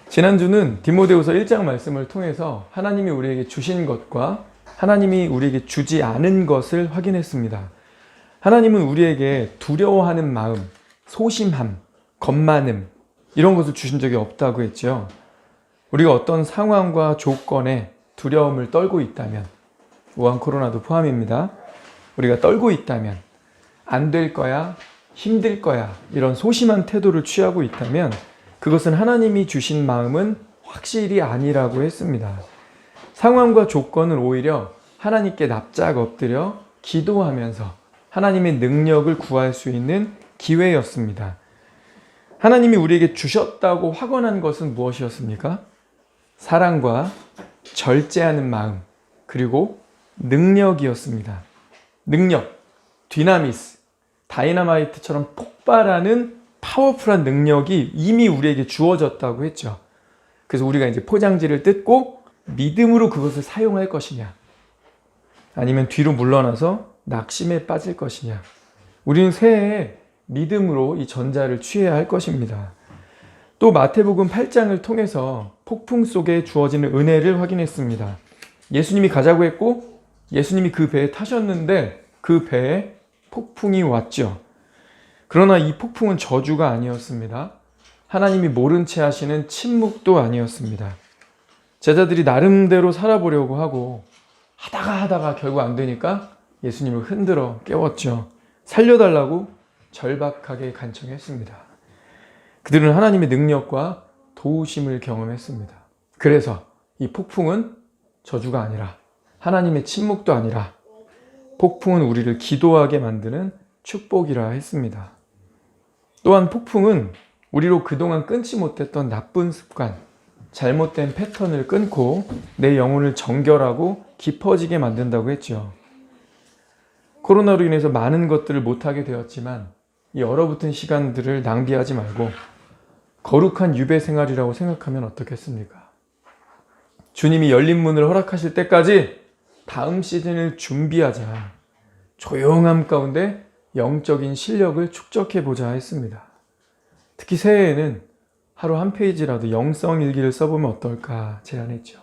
지난주는 디모데후서 1장 말씀을 통해서 하나님이 우리에게 주신 것과 하나님이 우리에게 주지 않은 것을 확인했습니다. 하나님은 우리에게 두려워하는 마음, 소심함, 겁많음 이런 것을 주신 적이 없다고 했죠. 우리가 어떤 상황과 조건에 두려움을 떨고 있다면, 우한 코로나도 포함입니다. 우리가 떨고 있다면, 안 될 거야, 힘들 거야 이런 소심한 태도를 취하고 있다면 그것은 하나님이 주신 마음은 확실히 아니라고 했습니다. 상황과 조건을 오히려 하나님께 납작 엎드려 기도하면서 하나님의 능력을 구할 수 있는 기회였습니다. 하나님이 우리에게 주셨다고 확언한 것은 무엇이었습니까? 사랑과 절제하는 마음, 그리고 능력이었습니다. 능력, 디나미스, 다이너마이트처럼 폭발하는 파워풀한 능력이 이미 우리에게 주어졌다고 했죠. 그래서 우리가 이제 포장지를 뜯고 믿음으로 그것을 사용할 것이냐, 아니면 뒤로 물러나서 낙심에 빠질 것이냐. 우리는 새해에 믿음으로 이 전자를 취해야 할 것입니다. 또 마태복음 8장을 통해서 폭풍 속에 주어지는 은혜를 확인했습니다. 예수님이 가자고 했고 예수님이 그 배에 타셨는데 그 배에 폭풍이 왔죠. 그러나 이 폭풍은 저주가 아니었습니다. 하나님이 모른 채 하시는 침묵도 아니었습니다. 제자들이 나름대로 살아보려고 하고 하다가 결국 안 되니까 예수님을 흔들어 깨웠죠. 살려달라고 절박하게 간청했습니다. 그들은 하나님의 능력과 도우심을 경험했습니다. 그래서 이 폭풍은 저주가 아니라, 하나님의 침묵도 아니라, 폭풍은 우리를 기도하게 만드는 축복이라 했습니다. 또한 폭풍은 우리로 그동안 끊지 못했던 나쁜 습관, 잘못된 패턴을 끊고 내 영혼을 정결하고 깊어지게 만든다고 했죠. 코로나로 인해서 많은 것들을 못하게 되었지만 이 얼어붙은 시간들을 낭비하지 말고 거룩한 유배 생활이라고 생각하면 어떻겠습니까? 주님이 열린 문을 허락하실 때까지 다음 시즌을 준비하자. 조용함 가운데 영적인 실력을 축적해보자 했습니다. 특히 새해에는 하루 한 페이지라도 영성 일기를 써보면 어떨까 제안했죠.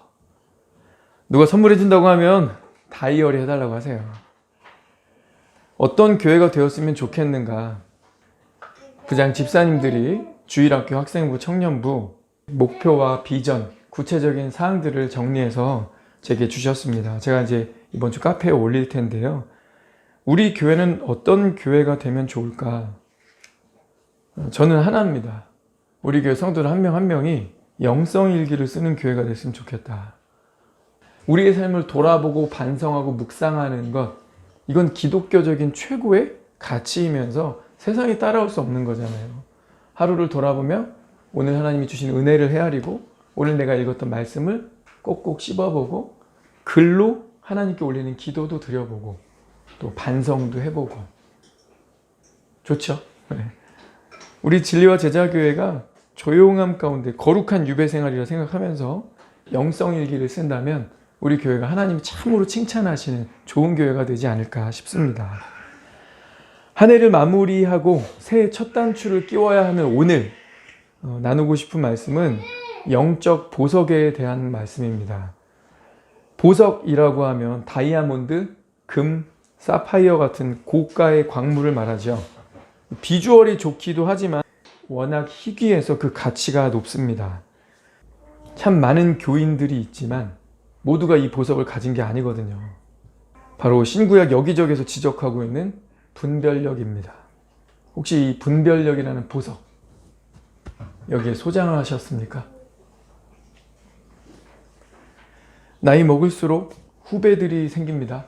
누가 선물해 준다고 하면 다이어리 해달라고 하세요. 어떤 교회가 되었으면 좋겠는가. 부장 집사님들이 주일학교 학생부 청년부 목표와 비전, 구체적인 사항들을 정리해서 제게 주셨습니다. 제가 이제 이번 주 카페에 올릴 텐데요. 우리 교회는 어떤 교회가 되면 좋을까? 저는 하나입니다. 우리 교회 성도들 한 명 한 명이 영성 일기를 쓰는 교회가 됐으면 좋겠다. 우리의 삶을 돌아보고 반성하고 묵상하는 것, 이건 기독교적인 최고의 가치이면서 세상이 따라올 수 없는 거잖아요. 하루를 돌아보며 오늘 하나님이 주신 은혜를 헤아리고 오늘 내가 읽었던 말씀을 꼭꼭 씹어보고 글로 하나님께 올리는 기도도 드려보고 또 반성도 해보고. 좋죠? 네. 우리 진리와 제자교회가 조용함 가운데 거룩한 유배 생활이라 생각하면서 영성일기를 쓴다면 우리 교회가 하나님이 참으로 칭찬하시는 좋은 교회가 되지 않을까 싶습니다. 한 해를 마무리하고 새해 첫 단추를 끼워야 하는 오늘 나누고 싶은 말씀은 영적 보석에 대한 말씀입니다. 보석이라고 하면 다이아몬드, 금, 사파이어 같은 고가의 광물을 말하죠. 비주얼이 좋기도 하지만 워낙 희귀해서 그 가치가 높습니다. 참 많은 교인들이 있지만 모두가 이 보석을 가진 게 아니거든요. 바로 신구약 여기저기서 지적하고 있는 분별력입니다. 혹시 이 분별력이라는 보석 여기에 소장을 하셨습니까? 나이 먹을수록 후배들이 생깁니다.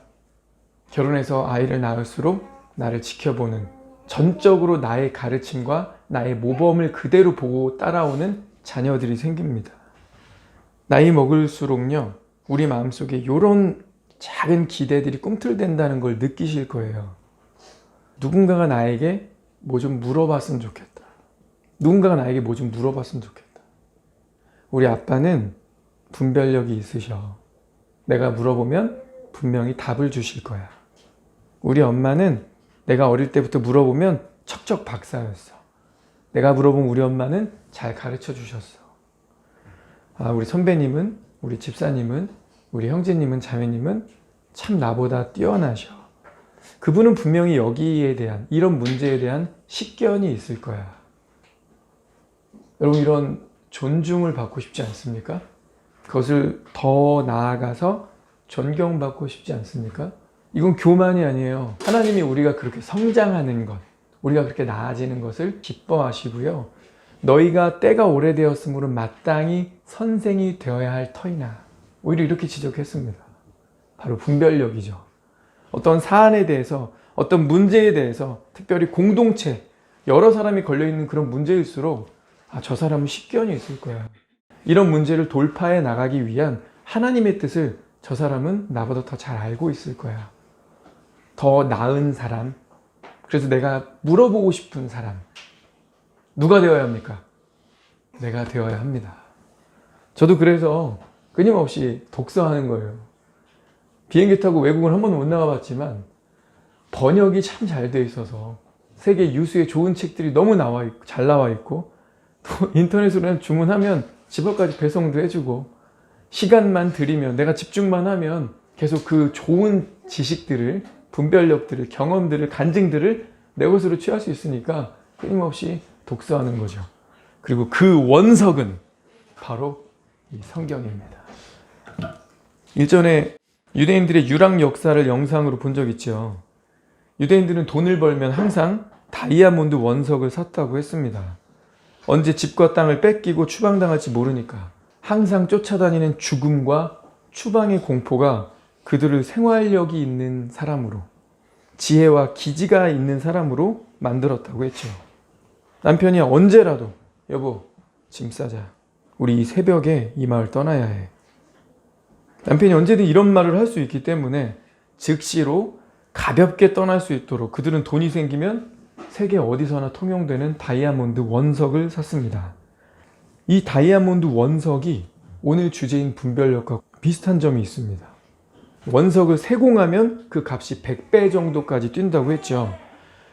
결혼해서 아이를 낳을수록 나를 지켜보는, 전적으로 나의 가르침과 나의 모범을 그대로 보고 따라오는 자녀들이 생깁니다. 나이 먹을수록요, 우리 마음속에 이런 작은 기대들이 꿈틀댄다는 걸 느끼실 거예요. 누군가가 나에게 뭐 좀 물어봤으면 좋겠다. 누군가가 나에게 뭐 좀 물어봤으면 좋겠다. 우리 아빠는 분별력이 있으셔. 내가 물어보면 분명히 답을 주실 거야. 우리 엄마는 내가 어릴 때부터 물어보면 척척 박사였어. 내가 물어본 우리 엄마는 잘 가르쳐 주셨어. 우리 선배님은, 우리 집사님은, 우리 형제님은, 자매님은 참 나보다 뛰어나셔. 그분은 분명히 여기에 대한, 이런 문제에 대한 식견이 있을 거야. 여러분, 이런 존중을 받고 싶지 않습니까? 그것을 더 나아가서 존경받고 싶지 않습니까? 이건 교만이 아니에요. 하나님이 우리가 그렇게 성장하는 것, 우리가 그렇게 나아지는 것을 기뻐하시고요. 너희가 때가 오래되었으므로 마땅히 선생이 되어야 할 터이나. 오히려 이렇게 지적했습니다. 바로 분별력이죠. 어떤 사안에 대해서, 어떤 문제에 대해서, 특별히 공동체, 여러 사람이 걸려있는 그런 문제일수록 저 사람은 식견이 있을 거야. 이런 문제를 돌파해 나가기 위한 하나님의 뜻을 저 사람은 나보다 더 잘 알고 있을 거야. 더 나은 사람, 그래서 내가 물어보고 싶은 사람, 누가 되어야 합니까? 내가 되어야 합니다. 저도 그래서 끊임없이 독서하는 거예요. 비행기 타고 외국은 한 번도 못 나가봤지만 번역이 참 잘 돼 있어서 세계 유수의 좋은 책들이 너무 잘 나와 있고, 또 인터넷으로 주문하면 집 앞까지 배송도 해주고, 시간만 들이면, 내가 집중만 하면 계속 그 좋은 지식들을, 분별력들을, 경험들을, 간증들을 내 것으로 취할 수 있으니까 끊임없이 독서하는 거죠. 그리고 그 원석은 바로 이 성경입니다. 일전에 유대인들의 유랑 역사를 영상으로 본 적 있죠. 유대인들은 돈을 벌면 항상 다이아몬드 원석을 샀다고 했습니다. 언제 집과 땅을 뺏기고 추방당할지 모르니까 항상 쫓아다니는 죽음과 추방의 공포가 그들을 생활력이 있는 사람으로, 지혜와 기지가 있는 사람으로 만들었다고 했죠. 남편이 언제라도 여보 짐 싸자, 우리 이 새벽에 이 마을 떠나야 해. 남편이 언제든 이런 말을 할 수 있기 때문에 즉시로 가볍게 떠날 수 있도록 그들은 돈이 생기면 세계 어디서나 통용되는 다이아몬드 원석을 샀습니다. 이 다이아몬드 원석이 오늘 주제인 분별력과 비슷한 점이 있습니다. 원석을 세공하면 그 값이 100배 정도까지 뛴다고 했죠.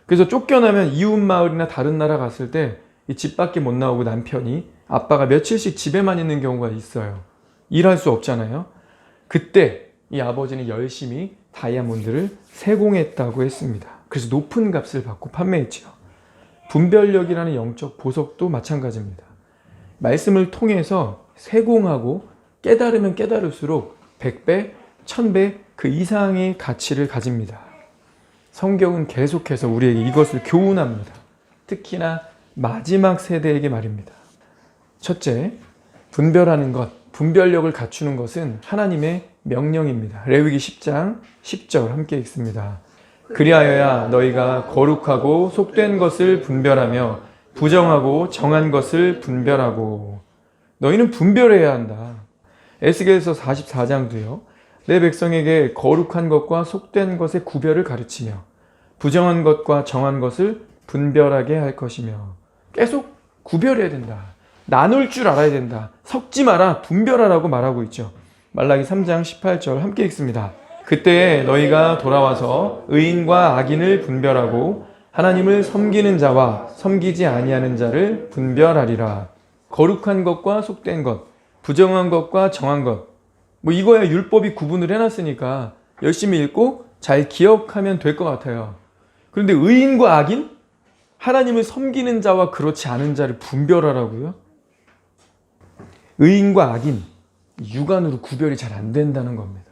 그래서 쫓겨나면 이웃 마을이나 다른 나라 갔을 때 이 집 밖에 못 나오고 남편이, 아빠가 며칠씩 집에만 있는 경우가 있어요. 일할 수 없잖아요. 그때 이 아버지는 열심히 다이아몬드를 세공했다고 했습니다. 그래서 높은 값을 받고 판매했죠. 분별력이라는 영적 보석도 마찬가지입니다. 말씀을 통해서 세공하고 깨달으면 깨달을수록 100배, 1000배 그 이상의 가치를 가집니다. 성경은 계속해서 우리에게 이것을 교훈합니다. 특히나 마지막 세대에게 말입니다. 첫째, 분별하는 것, 분별력을 갖추는 것은 하나님의 명령입니다. 레위기 10장 10절 함께 읽습니다. 그리하여야 너희가 거룩하고 속된 것을 분별하며 부정하고 정한 것을 분별하고. 너희는 분별해야 한다. 에스겔서 44장도요. 내 백성에게 거룩한 것과 속된 것의 구별을 가르치며 부정한 것과 정한 것을 분별하게 할 것이며. 계속 구별해야 된다. 나눌 줄 알아야 된다. 섞지 마라. 분별하라고 말하고 있죠. 말라기 3장 18절 함께 읽습니다. 그때 너희가 돌아와서 의인과 악인을 분별하고 하나님을 섬기는 자와 섬기지 아니하는 자를 분별하리라. 거룩한 것과 속된 것, 부정한 것과 정한 것, 이거야 율법이 구분을 해놨으니까 열심히 읽고 잘 기억하면 될 것 같아요. 그런데 의인과 악인? 하나님을 섬기는 자와 그렇지 않은 자를 분별하라고요? 의인과 악인, 육안으로 구별이 잘 안 된다는 겁니다.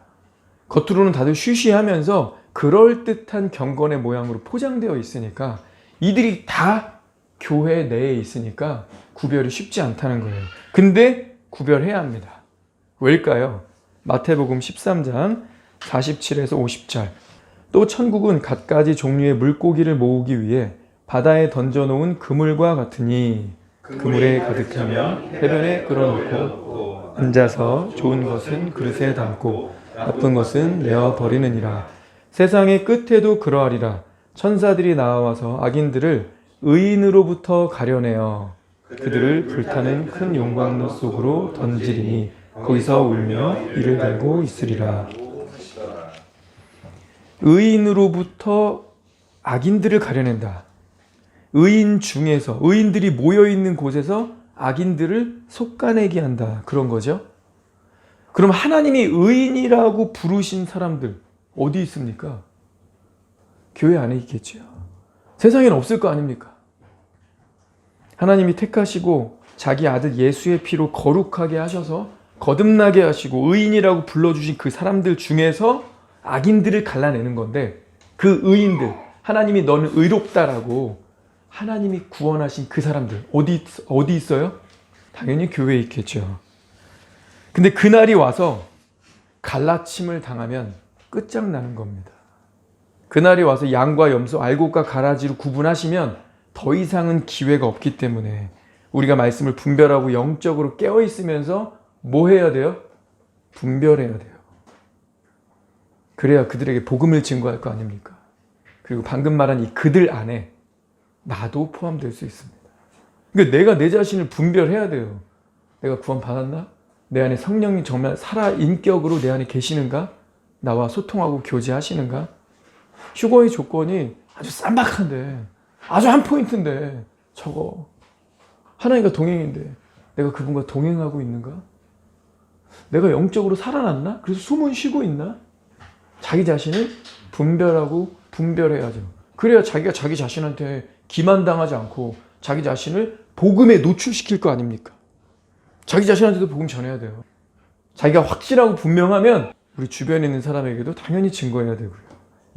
겉으로는 다들 쉬쉬하면서 그럴듯한 경건의 모양으로 포장되어 있으니까, 이들이 다 교회 내에 있으니까 구별이 쉽지 않다는 거예요. 근데 구별해야 합니다. 왜일까요? 마태복음 13장 47에서 50절. 또 천국은 갖가지 종류의 물고기를 모으기 위해 바다에 던져놓은 그물과 같으니 그물에 가득하면 해변에 끌어놓고 앉아서 좋은 것은 그릇에 담고 나쁜 것은 내어 버리느니라. 세상의 끝에도 그러하리라. 천사들이 나와서 악인들을 의인으로부터 가려내어 그들을 불타는 큰 용광로 속으로 던지리니 거기서 울며 이를 갈고 있으리라. 의인으로부터 악인들을 가려낸다. 의인 중에서, 의인들이 모여있는 곳에서 악인들을 속가내게 한다. 그런 거죠. 그럼 하나님이 의인이라고 부르신 사람들 어디 있습니까? 교회 안에 있겠죠. 세상에는 없을 거 아닙니까? 하나님이 택하시고 자기 아들 예수의 피로 거룩하게 하셔서 거듭나게 하시고 의인이라고 불러주신 그 사람들 중에서 악인들을 갈라내는 건데, 그 의인들, 하나님이 너는 의롭다라고 하나님이 구원하신 그 사람들 어디 있어요? 당연히 교회에 있겠죠. 근데 그날이 와서 갈라침을 당하면 끝장나는 겁니다. 그날이 와서 양과 염소, 알곡과 가라지로 구분하시면 더 이상은 기회가 없기 때문에 우리가 말씀을 분별하고 영적으로 깨어있으면서 뭐 해야 돼요? 분별해야 돼요. 그래야 그들에게 복음을 증거할 거 아닙니까? 그리고 방금 말한 이 그들 안에 나도 포함될 수 있습니다. 그러니까 내가 내 자신을 분별해야 돼요. 내가 구원 받았나? 내 안에 성령이 정말 살아인격으로 내 안에 계시는가? 나와 소통하고 교제하시는가? 휴거의 조건이 아주 쌈박한데, 아주 한 포인트인데, 저거 하나님과 동행인데 내가 그분과 동행하고 있는가? 내가 영적으로 살아났나? 그래서 숨은 쉬고 있나? 자기 자신을 분별하고 분별해야죠. 그래야 자기가 자기 자신한테 기만당하지 않고 자기 자신을 복음에 노출시킬 거 아닙니까? 자기 자신한테도 복음 전해야 돼요. 자기가 확실하고 분명하면 우리 주변에 있는 사람에게도 당연히 증거해야 되고요.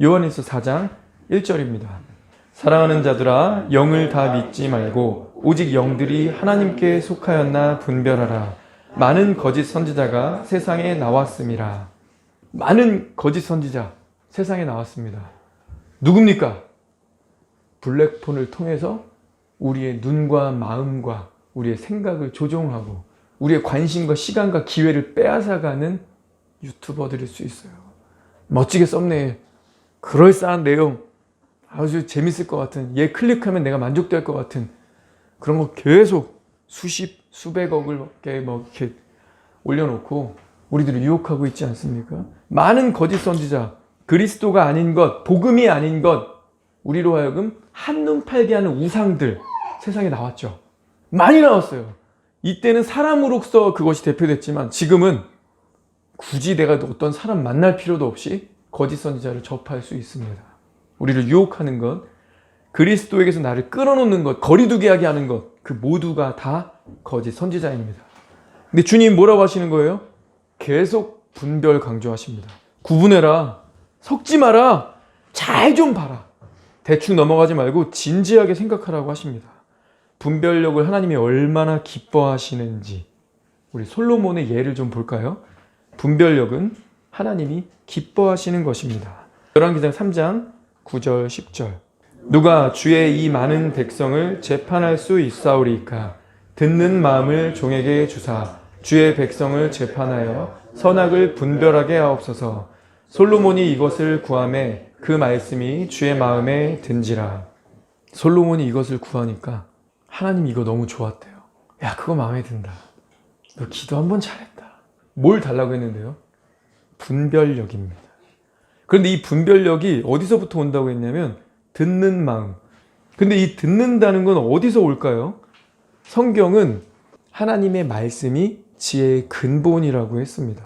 요한일서 4장 1절입니다. 사랑하는 자들아, 영을 다 믿지 말고 오직 영들이 하나님께 속하였나 분별하라. 많은 거짓 선지자가 세상에 나왔음이라. 많은 거짓 선지자 세상에 나왔습니다. 누굽니까? 블랙폰을 통해서 우리의 눈과 마음과 우리의 생각을 조종하고 우리의 관심과 시간과 기회를 빼앗아가는 유튜버들일 수 있어요. 멋지게 썸네일, 그럴싸한 내용, 아주 재밌을 것 같은, 얘 클릭하면 내가 만족될 것 같은 그런 거 계속 수백억을 이렇게 올려놓고 우리들을 유혹하고 있지 않습니까? 많은 거짓 선지자, 그리스도가 아닌 것, 복음이 아닌 것, 우리로 하여금 한눈 팔게 하는 우상들 세상에 나왔죠. 많이 나왔어요. 이때는 사람으로서 그것이 대표됐지만 지금은 굳이 내가 어떤 사람 만날 필요도 없이 거짓 선지자를 접할 수 있습니다. 우리를 유혹하는 것, 그리스도에게서 나를 끌어놓는 것, 거리두게 하게 하는 것, 그 모두가 다 거짓 선지자입니다. 근데 주님 뭐라고 하시는 거예요? 계속 분별 강조하십니다. 구분해라. 섞지 마라. 잘 좀 봐라. 대충 넘어가지 말고 진지하게 생각하라고 하십니다. 분별력을 하나님이 얼마나 기뻐하시는지 우리 솔로몬의 예를 좀 볼까요? 분별력은 하나님이 기뻐하시는 것입니다. 열왕기상 3장 9절 10절. 누가 주의 이 많은 백성을 재판할 수 있사오리까? 듣는 마음을 종에게 주사 주의 백성을 재판하여 선악을 분별하게 하옵소서. 솔로몬이 이것을 구하매 그 말씀이 주의 마음에 든지라. 솔로몬이 이것을 구하니까 하나님이 이거 너무 좋았대요. 야, 그거 마음에 든다. 너 기도 한번 잘했다. 뭘 달라고 했는데요? 분별력입니다. 그런데 이 분별력이 어디서부터 온다고 했냐면 듣는 마음. 근데 이 듣는다는 건 어디서 올까요? 성경은 하나님의 말씀이 지혜의 근본이라고 했습니다.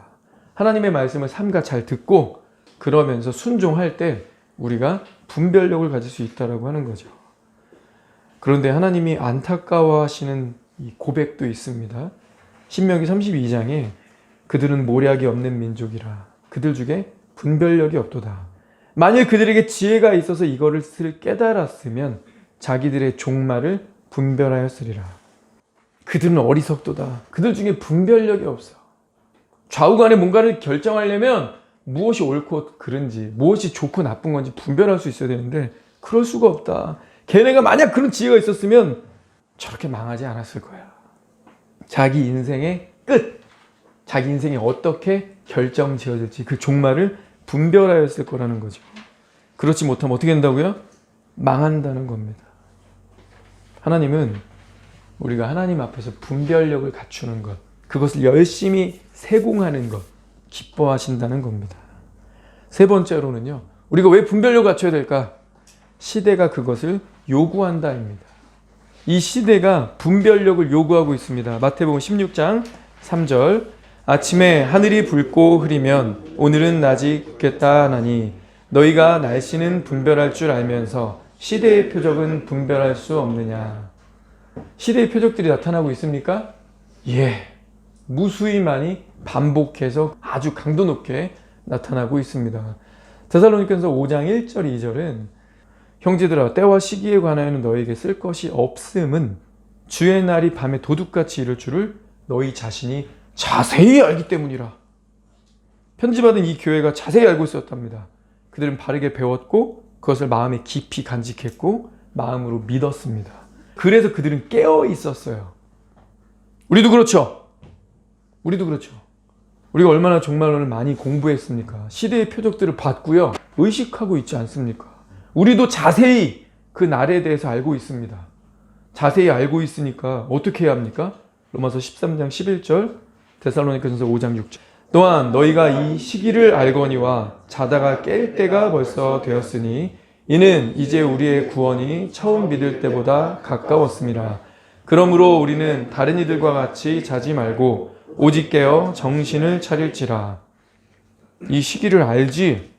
하나님의 말씀을 삼가 잘 듣고 그러면서 순종할 때 우리가 분별력을 가질 수 있다고 하는 거죠. 그런데 하나님이 안타까워하시는 이 고백도 있습니다. 신명기 32장에 그들은 모략이 없는 민족이라. 그들 중에 분별력이 없도다. 만일 그들에게 지혜가 있어서 이거를 깨달았으면 자기들의 종말을 분별하였으리라. 그들은 어리석도다. 그들 중에 분별력이 없어. 좌우간에 뭔가를 결정하려면 무엇이 옳고 그른지, 무엇이 좋고 나쁜 건지 분별할 수 있어야 되는데 그럴 수가 없다. 걔네가 만약 그런 지혜가 있었으면 저렇게 망하지 않았을 거야. 자기 인생의 끝, 자기 인생이 어떻게 결정 지어질지 그 종말을 분별하였을 거라는 거죠. 그렇지 못하면 어떻게 된다고요? 망한다는 겁니다. 하나님은 우리가 하나님 앞에서 분별력을 갖추는 것, 그것을 열심히 세공하는 것 기뻐하신다는 겁니다. 세 번째로는요, 우리가 왜 분별력을 갖춰야 될까? 시대가 그것을 요구한다입니다. 이 시대가 분별력을 요구하고 있습니다. 마태복음 16장 3절 아침에 하늘이 붉고 흐리면 오늘은 낮이 굳겠다 하나니 너희가 날씨는 분별할 줄 알면서 시대의 표적은 분별할 수 없느냐. 시대의 표적들이 나타나고 있습니까? 예, 무수히 많이 반복해서 아주 강도 높게 나타나고 있습니다. 데살로니가서 5장 1절 2절은 형제들아 때와 시기에 관하여는 너에게 쓸 것이 없음은 주의 날이 밤에 도둑같이 이를 줄을 너희 자신이 자세히 알기 때문이라. 편지받은 이 교회가 자세히 알고 있었답니다. 그들은 바르게 배웠고 그것을 마음에 깊이 간직했고 마음으로 믿었습니다. 그래서 그들은 깨어 있었어요. 우리도 그렇죠. 우리도 그렇죠. 우리가 얼마나 종말론을 많이 공부했습니까? 시대의 표적들을 봤고요. 의식하고 있지 않습니까? 우리도 자세히 그 날에 대해서 알고 있습니다. 자세히 알고 있으니까 어떻게 해야 합니까? 로마서 13장 11절, 데살로니가전서 5장 6절. 또한 너희가 이 시기를 알거니와 자다가 깰 때가 벌써 되었으니 이는 이제 우리의 구원이 처음 믿을 때보다 가까웠습니다. 그러므로 우리는 다른 이들과 같이 자지 말고 오직 깨어 정신을 차릴지라. 이 시기를 알지,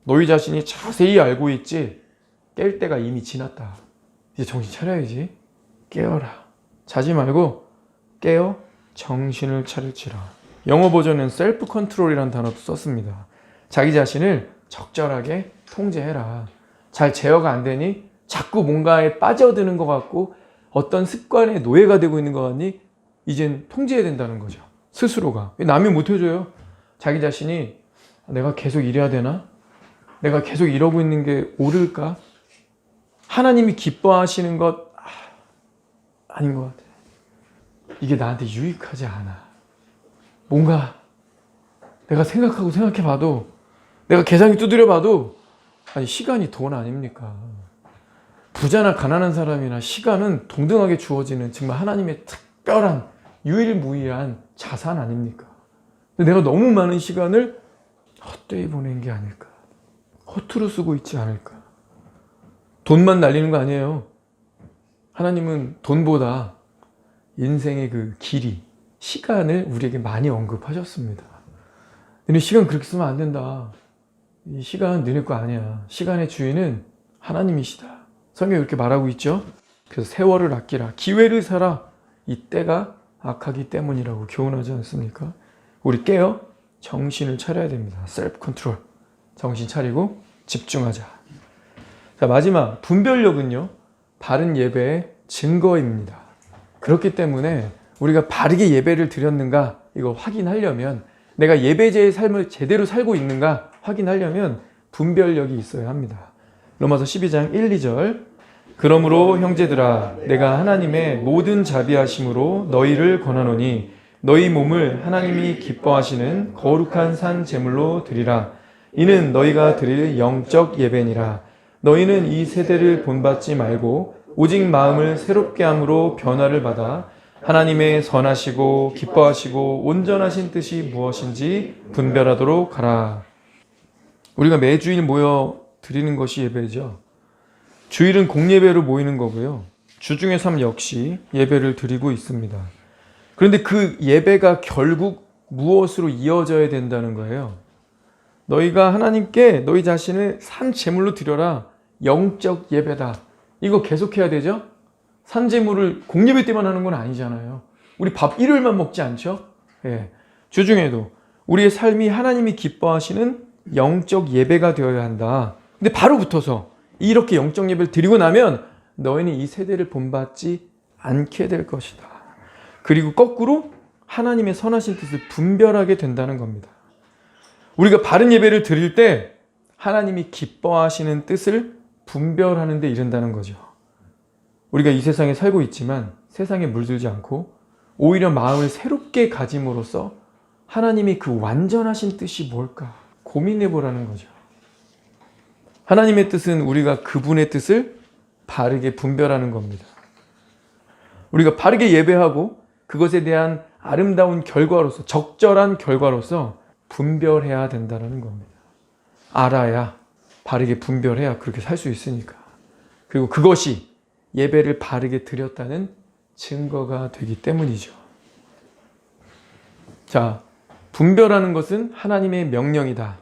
너희 자신이 자세히 알고 있지, 깰 때가 이미 지났다. 이제 정신 차려야지. 깨어라. 자지 말고 깨어 정신을 차릴지라. 영어 버전은 셀프 컨트롤이라는 단어도 썼습니다. 자기 자신을 적절하게 통제해라. 잘 제어가 안 되니 자꾸 뭔가에 빠져드는 것 같고 어떤 습관의 노예가 되고 있는 것 같니? 이젠 통제해야 된다는 거죠. 스스로가. 남이 못 해줘요. 자기 자신이 내가 계속 이래야 되나? 내가 계속 이러고 있는 게 옳을까? 하나님이 기뻐하시는 것 아닌 것 같아. 이게 나한테 유익하지 않아. 뭔가 내가 생각하고 생각해봐도 내가 계산기 두드려봐도 아니 시간이 돈 아닙니까? 부자나 가난한 사람이나 시간은 동등하게 주어지는 정말 하나님의 특별한 유일무이한 자산 아닙니까? 근데 내가 너무 많은 시간을 헛되이 보낸 게 아닐까? 허투루 쓰고 있지 않을까? 돈만 날리는 거 아니에요. 하나님은 돈보다 인생의 그 길이, 시간을 우리에게 많이 언급하셨습니다. 너네 시간 그렇게 쓰면 안 된다. 이 시간 너네 거 아니야. 시간의 주인은 하나님이시다. 성경에 이렇게 말하고 있죠. 그래서 세월을 아끼라. 기회를 살아. 이 때가 악하기 때문이라고 교훈하지 않습니까? 우리 깨어 정신을 차려야 됩니다. 셀프 컨트롤. 정신 차리고 집중하자. 자, 마지막 분별력은요. 바른 예배의 증거입니다. 그렇기 때문에 우리가 바르게 예배를 드렸는가 이거 확인하려면 내가 예배제의 삶을 제대로 살고 있는가 확인하려면 분별력이 있어야 합니다. 로마서 12장 1, 2절 그러므로 형제들아 내가 하나님의 모든 자비하심으로 너희를 권하노니 너희 몸을 하나님이 기뻐하시는 거룩한 산 제물로 드리라. 이는 너희가 드릴 영적 예배니라. 너희는 이 세대를 본받지 말고 오직 마음을 새롭게 함으로 변화를 받아 하나님의 선하시고 기뻐하시고 온전하신 뜻이 무엇인지 분별하도록 하라. 우리가 매주일 모여 드리는 것이 예배죠. 주일은 공예배로 모이는 거고요. 주중의 삶 역시 예배를 드리고 있습니다. 그런데 그 예배가 결국 무엇으로 이어져야 된다는 거예요. 너희가 하나님께 너희 자신을 산 제물로 드려라. 영적 예배다. 이거 계속해야 되죠? 산 제물을 공예배 때만 하는 건 아니잖아요. 우리 밥 일요일만 먹지 않죠? 예. 주중에도 우리의 삶이 하나님이 기뻐하시는 영적 예배가 되어야 한다. 근데 바로 붙어서 이렇게 영적 예배를 드리고 나면 너희는 이 세대를 본받지 않게 될 것이다. 그리고 거꾸로 하나님의 선하신 뜻을 분별하게 된다는 겁니다. 우리가 바른 예배를 드릴 때 하나님이 기뻐하시는 뜻을 분별하는 데 이른다는 거죠. 우리가 이 세상에 살고 있지만 세상에 물들지 않고 오히려 마음을 새롭게 가짐으로써 하나님이 그 완전하신 뜻이 뭘까 고민해 보라는 거죠. 하나님의 뜻은 우리가 그분의 뜻을 바르게 분별하는 겁니다. 우리가 바르게 예배하고 그것에 대한 아름다운 결과로서 적절한 결과로서 분별해야 된다는 겁니다. 알아야 바르게 분별해야 그렇게 살 수 있으니까. 그리고 그것이 예배를 바르게 드렸다는 증거가 되기 때문이죠. 자, 분별하는 것은 하나님의 명령이다.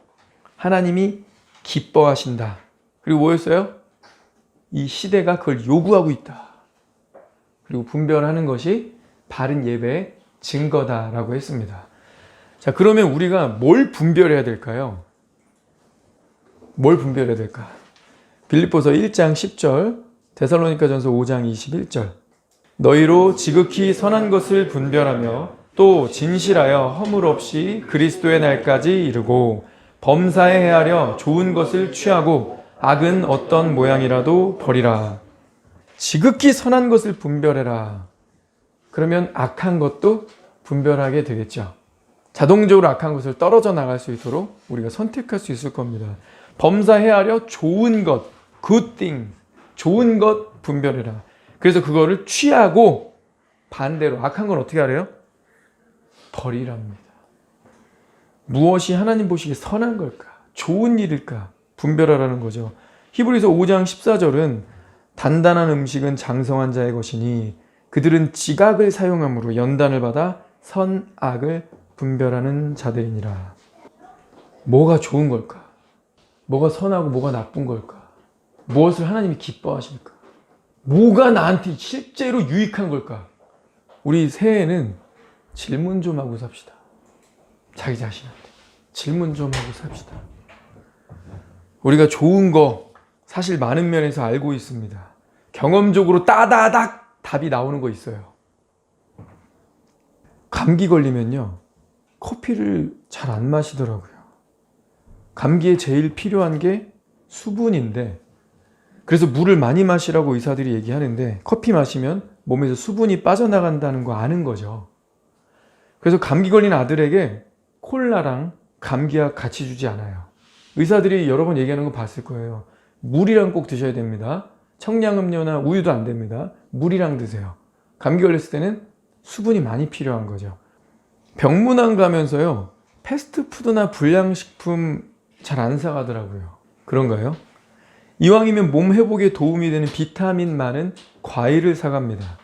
하나님이 기뻐하신다. 그리고 뭐였어요? 이 시대가 그걸 요구하고 있다. 그리고 분별하는 것이 바른 예배의 증거다라고 했습니다. 자, 그러면 우리가 뭘 분별해야 될까요? 뭘 분별해야 될까? 빌립보서 1장 10절, 데살로니가전서 5장 21절. 너희로 지극히 선한 것을 분별하며 또 진실하여 허물 없이 그리스도의 날까지 이르고 범사에 헤아려 좋은 것을 취하고 악은 어떤 모양이라도 버리라. 지극히 선한 것을 분별해라. 그러면 악한 것도 분별하게 되겠죠. 자동적으로 악한 것을 떨어져 나갈 수 있도록 우리가 선택할 수 있을 겁니다. 범사해하려 좋은 것, good thing, 좋은 것 분별해라. 그래서 그거를 취하고 반대로 악한 건 어떻게 하래요? 버리랍니다. 무엇이 하나님 보시기에 선한 걸까? 좋은 일일까? 분별하라는 거죠. 히브리서 5장 14절은 단단한 음식은 장성한 자의 것이니 그들은 지각을 사용함으로 연단을 받아 선악을 분별하는 자들이니라. 뭐가 좋은 걸까? 뭐가 선하고 뭐가 나쁜 걸까? 무엇을 하나님이 기뻐하실까? 뭐가 나한테 실제로 유익한 걸까? 우리 새해에는 질문 좀 하고 삽시다. 자기 자신한테 질문 좀 하고 삽시다. 우리가 좋은 거 사실 많은 면에서 알고 있습니다. 경험적으로 따다닥 답이 나오는 거 있어요. 감기 걸리면요, 커피를 잘 안 마시더라고요. 감기에 제일 필요한 게 수분인데, 그래서 물을 많이 마시라고 의사들이 얘기하는데 커피 마시면 몸에서 수분이 빠져나간다는 거 아는 거죠. 그래서 감기 걸린 아들에게 콜라랑 감기약 같이 주지 않아요. 의사들이 여러 번 얘기하는 거 봤을 거예요. 물이랑 꼭 드셔야 됩니다. 청량음료나 우유도 안 됩니다. 물이랑 드세요. 감기 걸렸을 때는 수분이 많이 필요한 거죠. 병문안 가면서요, 패스트푸드나 불량식품 잘 안 사가더라고요. 그런가요? 이왕이면 몸 회복에 도움이 되는 비타민 많은 과일을 사갑니다.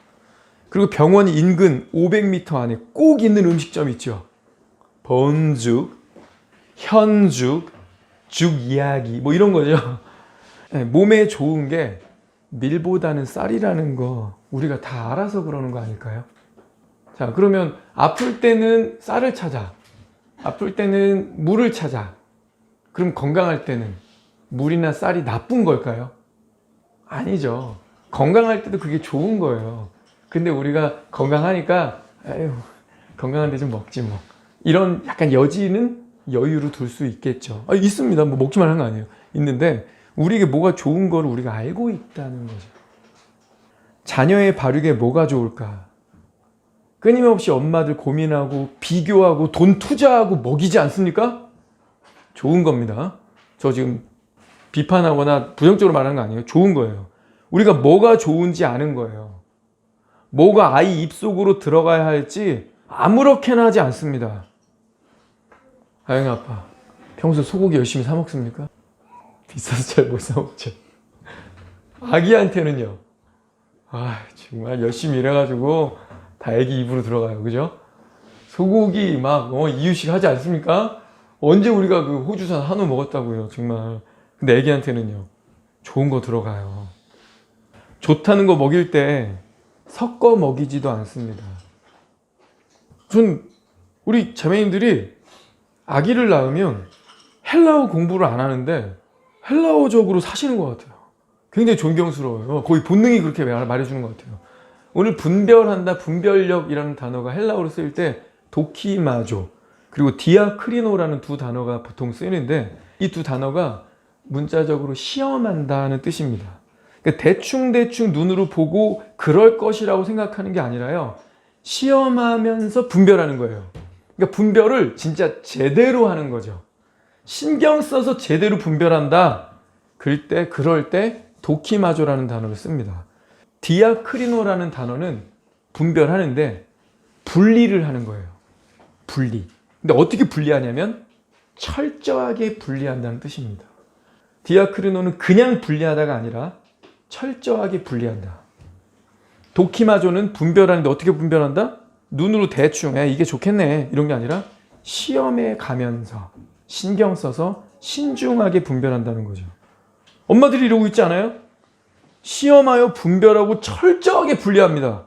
그리고 병원 인근 500m 안에 꼭 있는 음식점 있죠. 번죽, 현죽, 죽 이야기 뭐 이런 거죠. 몸에 좋은 게 밀보다는 쌀이라는 거 우리가 다 알아서 그러는 거 아닐까요? 자, 그러면 아플 때는 쌀을 찾아, 아플 때는 물을 찾아. 그럼 건강할 때는 물이나 쌀이 나쁜 걸까요? 아니죠. 건강할 때도 그게 좋은 거예요. 근데 우리가 건강하니까 에휴, 건강한데 좀 먹지 뭐, 이런 약간 여지는 여유로 둘 수 있겠죠. 있습니다. 뭐 먹기만 한 거 아니에요. 있는데 우리에게 뭐가 좋은 걸 우리가 알고 있다는 거죠. 자녀의 발육에 뭐가 좋을까? 끊임없이 엄마들 고민하고 비교하고 돈 투자하고 먹이지 않습니까? 좋은 겁니다. 저 지금 비판하거나 부정적으로 말하는 거 아니에요. 좋은 거예요. 우리가 뭐가 좋은지 아는 거예요. 뭐가 아이 입속으로 들어가야 할지 아무렇게나 하지 않습니다. 아영 아빠, 평소 소고기 열심히 사 먹습니까? 비싸서 잘 못 사 먹죠. 아기한테는요, 정말 열심히 일해가지고 다 애기 입으로 들어가요. 그죠? 소고기 막 이유식 하지 않습니까? 언제 우리가 그 호주산 한우 먹었다고요, 정말. 근데 애기한테는요, 좋은 거 들어가요. 좋다는 거 먹일 때 섞어 먹이지도 않습니다. 우리 자매님들이 아기를 낳으면 헬라어 공부를 안 하는데 헬라어적으로 사시는 것 같아요. 굉장히 존경스러워요. 거의 본능이 그렇게 말해주는 것 같아요. 오늘 분별한다, 분별력이라는 단어가 헬라어로 쓰일 때 도키마조 그리고 디아크리노라는 두 단어가 보통 쓰이는데, 이 두 단어가 문자적으로 시험한다는 뜻입니다. 그러니까 대충 눈으로 보고 그럴 것이라고 생각하는 게 아니라요, 시험하면서 분별하는 거예요. 그러니까 분별을 진짜 제대로 하는 거죠. 신경 써서 제대로 분별한다. 그럴 때 도키마조라는 단어를 씁니다. 디아크리노라는 단어는 분별하는데 분리를 하는 거예요. 분리. 근데 어떻게 분리하냐면 철저하게 분리한다는 뜻입니다. 디아크리노는 그냥 분리하다가 아니라 철저하게 분리한다. 도키마조는 분별하는데 어떻게 분별한다? 눈으로 대충 이게 좋겠네 이런 게 아니라 시험에 가면서 신경 써서 신중하게 분별한다는 거죠. 엄마들이 이러고 있지 않아요? 시험하여 분별하고 철저하게 분리합니다.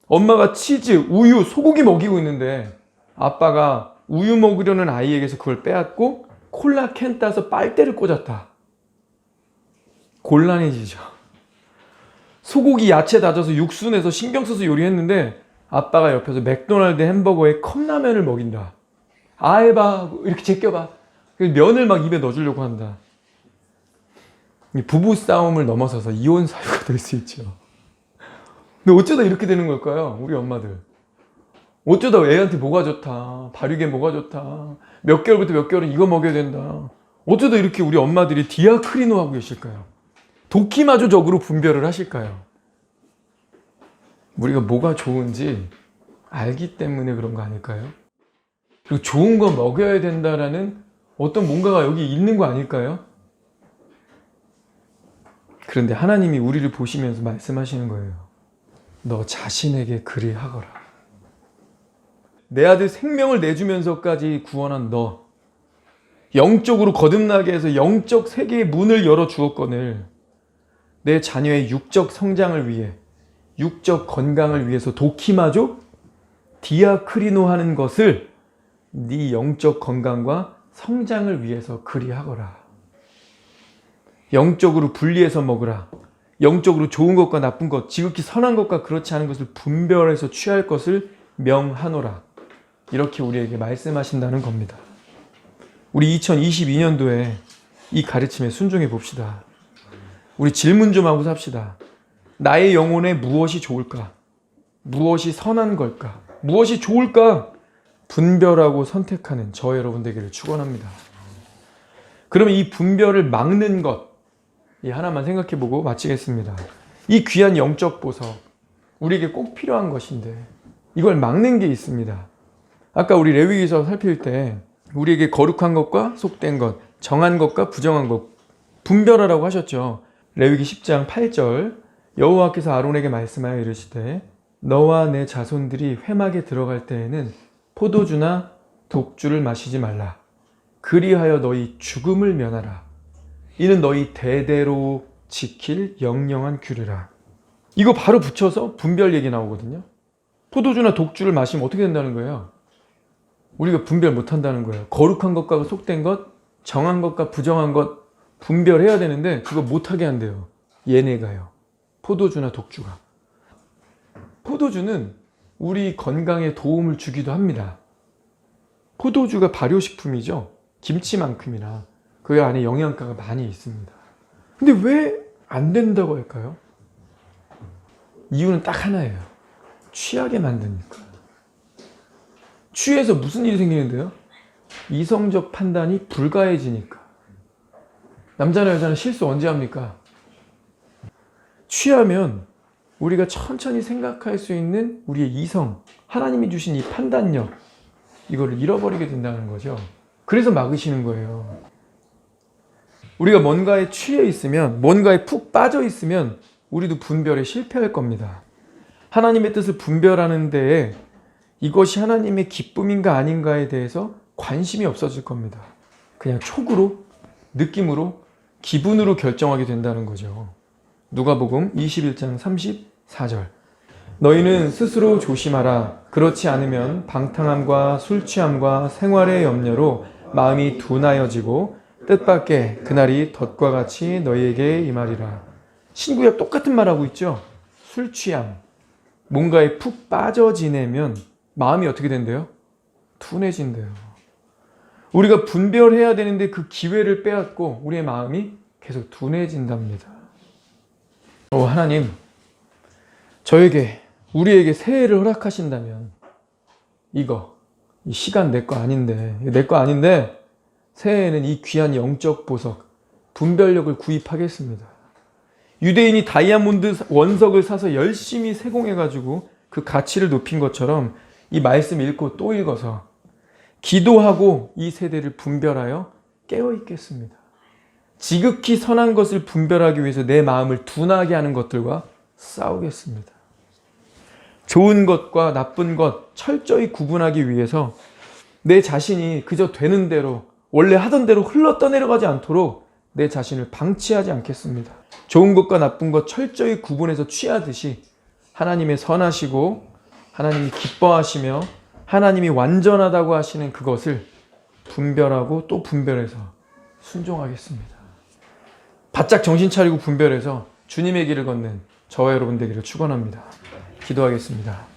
엄마가 치즈, 우유, 소고기 먹이고 있는데 아빠가 우유 먹으려는 아이에게서 그걸 빼앗고 콜라 캔 따서 빨대를 꽂았다. 곤란해지죠. 소고기 야채 다져서 육수 내서 신경 써서 요리했는데 아빠가 옆에서 맥도날드 햄버거에 컵라면을 먹인다. 해봐. 이렇게 제껴봐. 면을 막 입에 넣어주려고 한다. 부부싸움을 넘어서서 이혼 사유가 될 수 있죠. 근데 어쩌다 이렇게 되는 걸까요? 우리 엄마들. 어쩌다 애한테 뭐가 좋다. 발육에 뭐가 좋다. 몇 개월부터 몇 개월은 이거 먹여야 된다. 어쩌다 이렇게 우리 엄마들이 디아크리노 하고 계실까요? 도키마조적으로 분별을 하실까요? 우리가 뭐가 좋은지 알기 때문에 그런 거 아닐까요? 그리고 좋은 거 먹여야 된다라는 어떤 뭔가가 여기 있는 거 아닐까요? 그런데 하나님이 우리를 보시면서 말씀하시는 거예요. 너 자신에게 그리하거라. 내 아들 생명을 내주면서까지 구원한 너, 영적으로 거듭나게 해서 영적 세계의 문을 열어주었거늘 내 자녀의 육적 성장을 위해, 육적 건강을 위해서 도키마조, 디아크리노 하는 것을 네 영적 건강과 성장을 위해서 그리하거라. 영적으로 분리해서 먹으라. 영적으로 좋은 것과 나쁜 것, 지극히 선한 것과 그렇지 않은 것을 분별해서 취할 것을 명하노라. 이렇게 우리에게 말씀하신다는 겁니다. 우리 2022년도에 이 가르침에 순종해 봅시다. 우리 질문 좀 하고 삽시다. 나의 영혼에 무엇이 좋을까? 무엇이 선한 걸까? 무엇이 좋을까? 분별하고 선택하는 저 여러분 되기를 축원합니다. 그러면 이 분별을 막는 것, 이 하나만 생각해보고 마치겠습니다. 이 귀한 영적 보석, 우리에게 꼭 필요한 것인데 이걸 막는 게 있습니다. 아까 우리 레위기서 살필 때 우리에게 거룩한 것과 속된 것, 정한 것과 부정한 것 분별하라고 하셨죠. 레위기 10장 8절 여호와께서 아론에게 말씀하여 이르시되 너와 내 자손들이 회막에 들어갈 때에는 포도주나 독주를 마시지 말라. 그리하여 너희 죽음을 면하라. 이는 너희 대대로 지킬 영영한 규례라. 이거 바로 붙여서 분별 얘기 나오거든요. 포도주나 독주를 마시면 어떻게 된다는 거예요? 우리가 분별 못한다는 거예요. 거룩한 것과 속된 것, 정한 것과 부정한 것 분별해야 되는데 그거 못하게 한대요. 얘네가요. 포도주나 독주가. 포도주는 우리 건강에 도움을 주기도 합니다. 포도주가 발효식품이죠. 김치만큼이나 그 안에 영양가가 많이 있습니다. 근데 왜 안 된다고 할까요? 이유는 딱 하나예요. 취하게 만드니까. 취해서 무슨 일이 생기는데요? 이성적 판단이 불가해지니까. 남자나 여자는 실수 언제 합니까? 취하면 우리가 천천히 생각할 수 있는 우리의 이성, 하나님이 주신 이 판단력, 이거를 잃어버리게 된다는 거죠. 그래서 막으시는 거예요. 우리가 뭔가에 취해 있으면, 뭔가에 푹 빠져 있으면 우리도 분별에 실패할 겁니다. 하나님의 뜻을 분별하는 데에 이것이 하나님의 기쁨인가 아닌가에 대해서 관심이 없어질 겁니다. 그냥 촉으로, 느낌으로, 기분으로 결정하게 된다는 거죠. 누가복음 21장 34절 너희는 스스로 조심하라. 그렇지 않으면 방탕함과 술취함과 생활의 염려로 마음이 둔하여지고 뜻밖의 그날이 덫과 같이 너희에게 임하리라. 신구약 똑같은 말하고 있죠. 술 취함, 뭔가에 푹 빠져 지내면 마음이 어떻게 된대요? 둔해진대요. 우리가 분별해야 되는데 그 기회를 빼앗고 우리의 마음이 계속 둔해진답니다. 하나님, 저에게, 우리에게 새해를 허락하신다면 이 시간 내 거 아닌데 새해에는 이 귀한 영적 보석, 분별력을 구입하겠습니다. 유대인이 다이아몬드 원석을 사서 열심히 세공해가지고 그 가치를 높인 것처럼 이 말씀 읽고 또 읽어서 기도하고 이 세대를 분별하여 깨어있겠습니다. 지극히 선한 것을 분별하기 위해서 내 마음을 둔하게 하는 것들과 싸우겠습니다. 좋은 것과 나쁜 것 철저히 구분하기 위해서 내 자신이 그저 되는 대로 원래 하던 대로 흘러 떠내려가지 않도록 내 자신을 방치하지 않겠습니다. 좋은 것과 나쁜 것 철저히 구분해서 취하듯이 하나님의 선하시고 하나님이 기뻐하시며 하나님이 완전하다고 하시는 그것을 분별하고 또 분별해서 순종하겠습니다. 바짝 정신 차리고 분별해서 주님의 길을 걷는 저와 여러분 되기를 축원합니다. 기도하겠습니다.